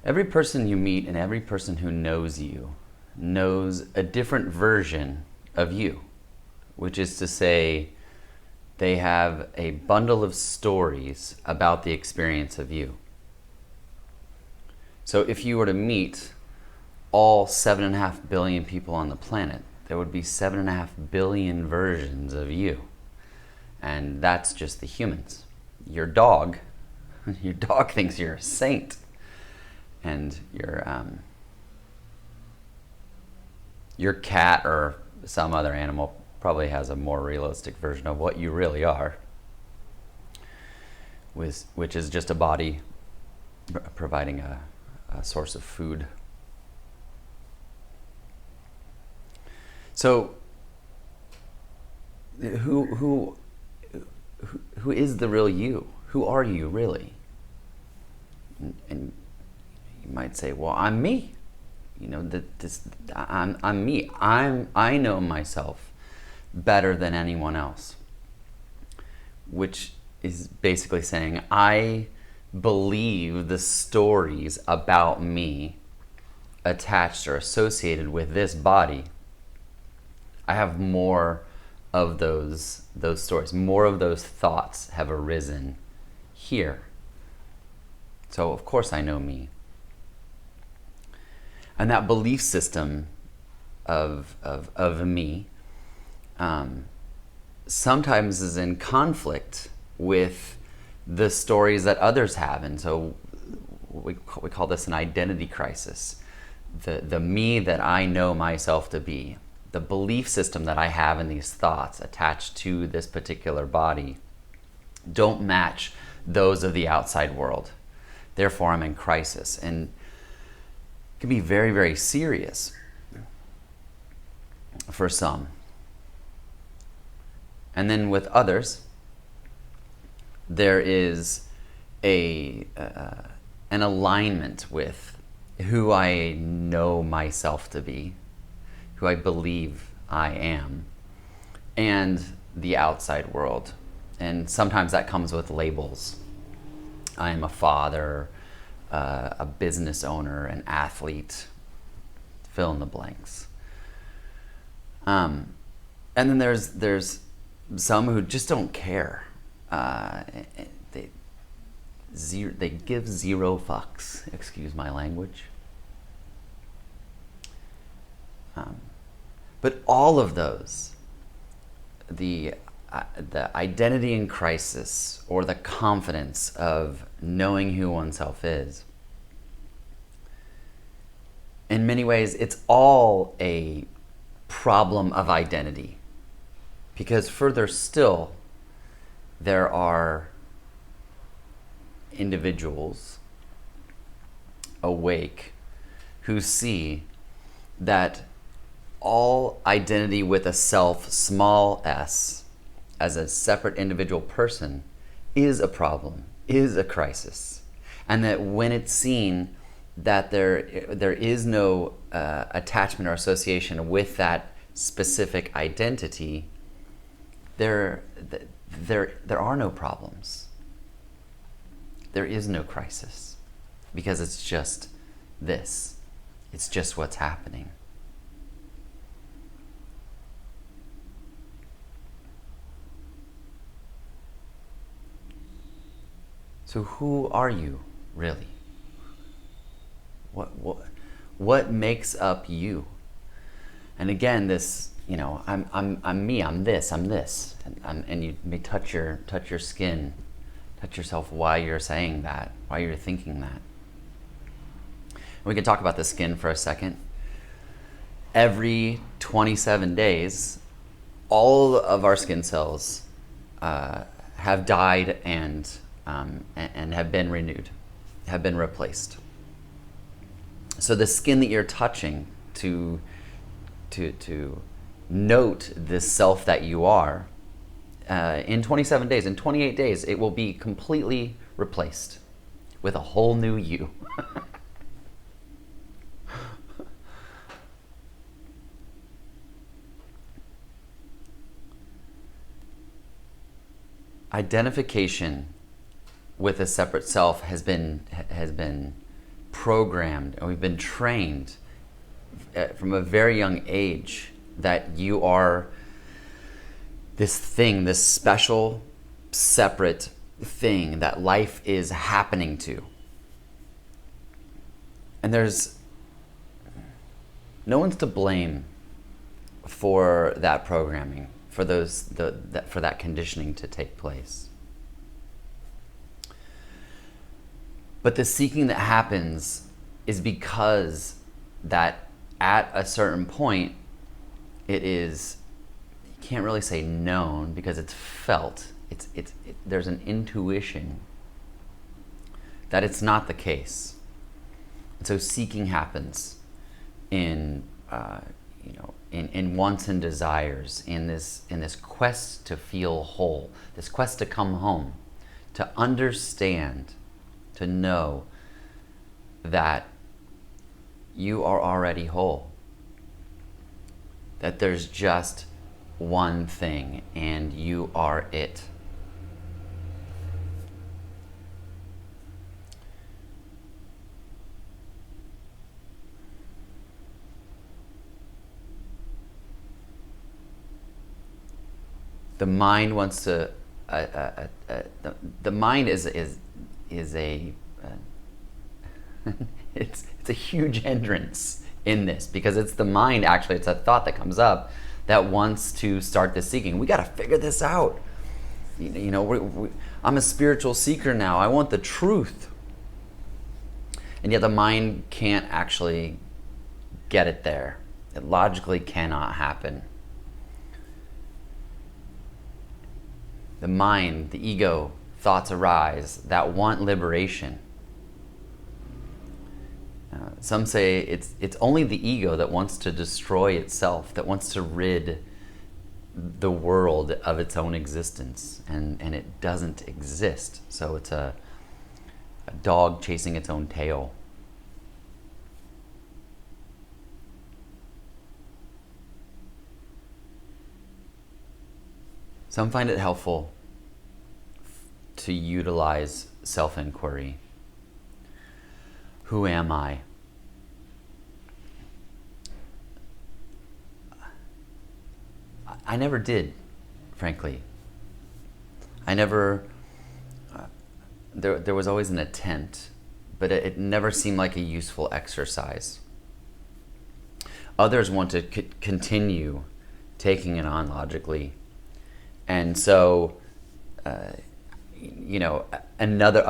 Every person you meet and every person who knows you knows a different version of you, which is to say, they have a bundle of stories about the experience of you. So if you were to meet all 7.5 billion people on the planet, there would be 7.5 billion versions of you. And that's just the humans. Your dog thinks you're a saint. And your cat or some other animal probably has a more realistic version of what you really are, which is just a body providing a source of food. So, who is the real you? Who are you really? And you might say, "Well, I'm me. I'm me. I know myself better than anyone else," which is basically saying I believe the stories about me attached or associated with this body. I have more of those stories, more of those thoughts have arisen here. So of course I know me. And that belief system of me sometimes is in conflict with the stories that others have. And so we call this an identity crisis. The me that I know myself to be, the belief system that I have in these thoughts attached to this particular body don't match those of the outside world. Therefore, I'm in crisis. And it can be very, very serious for some. And then with others, there is an alignment with who I know myself to be, who I believe I am, and the outside world. And sometimes that comes with labels. I am a father, a business owner, an athlete, fill in the blanks. And then there's some who just don't care. They give zero fucks, excuse my language. But all of those, the identity in crisis or the confidence of knowing who oneself is, in many ways, it's all a problem of identity. Because further still, there are individuals awake who see that all identity with a self, small s, as a separate individual person is a problem, is a crisis. And that when it's seen that there is no attachment or association with that specific identity, there are no problems. There is no crisis, because it's just this. It's just what's happening. So who are you really? What makes up you? And again, this, I'm me, I'm this, and you may touch your skin, touch yourself why you're saying that, why you're thinking that. And we can talk about the skin for a second. Every 27 days, all of our skin cells have died and have been renewed, have been replaced. So the skin that you're touching to note this self that you are, in 27 days, in 28 days, it will be completely replaced with a whole new you. Identification with a separate self has been programmed and we've been trained from a very young age that you are this thing, this special, separate thing that life is happening to. And there's no one's to blame for that programming, for for that conditioning to take place. But the seeking that happens is because that at a certain point it is, you can't really say known because it's felt. There's an intuition that it's not the case. And so seeking happens in wants and desires, in this quest to feel whole, this quest to come home, to understand, to know that you are already whole, that there's just one thing and you are it. The mind wants to. The mind is a. it's a huge hindrance in this because it's the mind. Actually, it's a thought that comes up that wants to start this seeking. We got to figure this out. I'm a spiritual seeker now. I want the truth, and yet the mind can't actually get it there. It logically cannot happen. The mind, the ego, thoughts arise that want liberation. Some say it's only the ego that wants to destroy itself, that wants to rid the world of its own existence, and it doesn't exist. So it's a dog chasing its own tail. Some find it helpful to utilize self-inquiry. Who am I? I never did, frankly. I never, there was always an attempt, but it never seemed like a useful exercise. Others want to continue taking it on logically. And so, a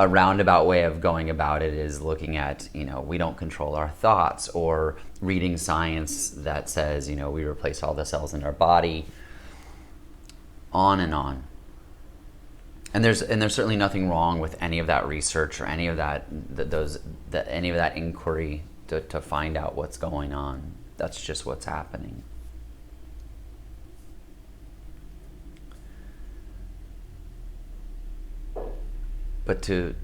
roundabout way of going about it is looking at, we don't control our thoughts, or reading science that says, we replace all the cells in our body, on and on. And there's certainly nothing wrong with any of that research or any of that inquiry to find out what's going on. That's just what's happening. But to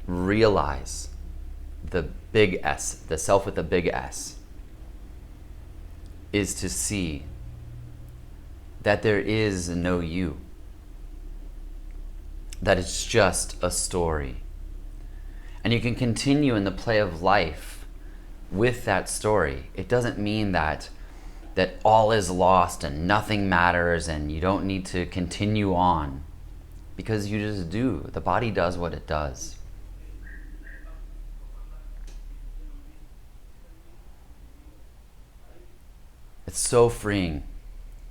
realize the big S, the self with the big S, is to see that there is no you, that it's just a story. And you can continue in the play of life with that story. It doesn't mean that all is lost and nothing matters and you don't need to continue on. Because you just do. The body does what it does. It's so freeing,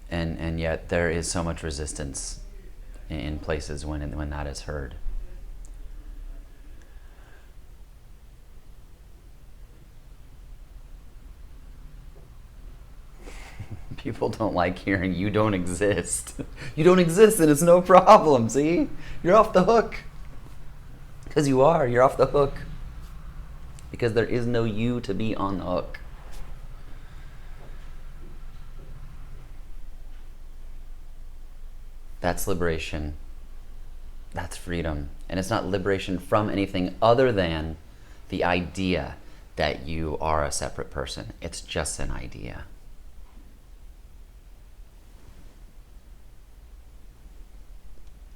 and yet there is so much resistance in places when that is heard. People don't like hearing you don't exist. You don't exist and it's no problem, see? You're off the hook. Because you are, you're off the hook. Because there is no you to be on the hook. That's liberation. That's freedom. And it's not liberation from anything other than the idea that you are a separate person. It's just an idea.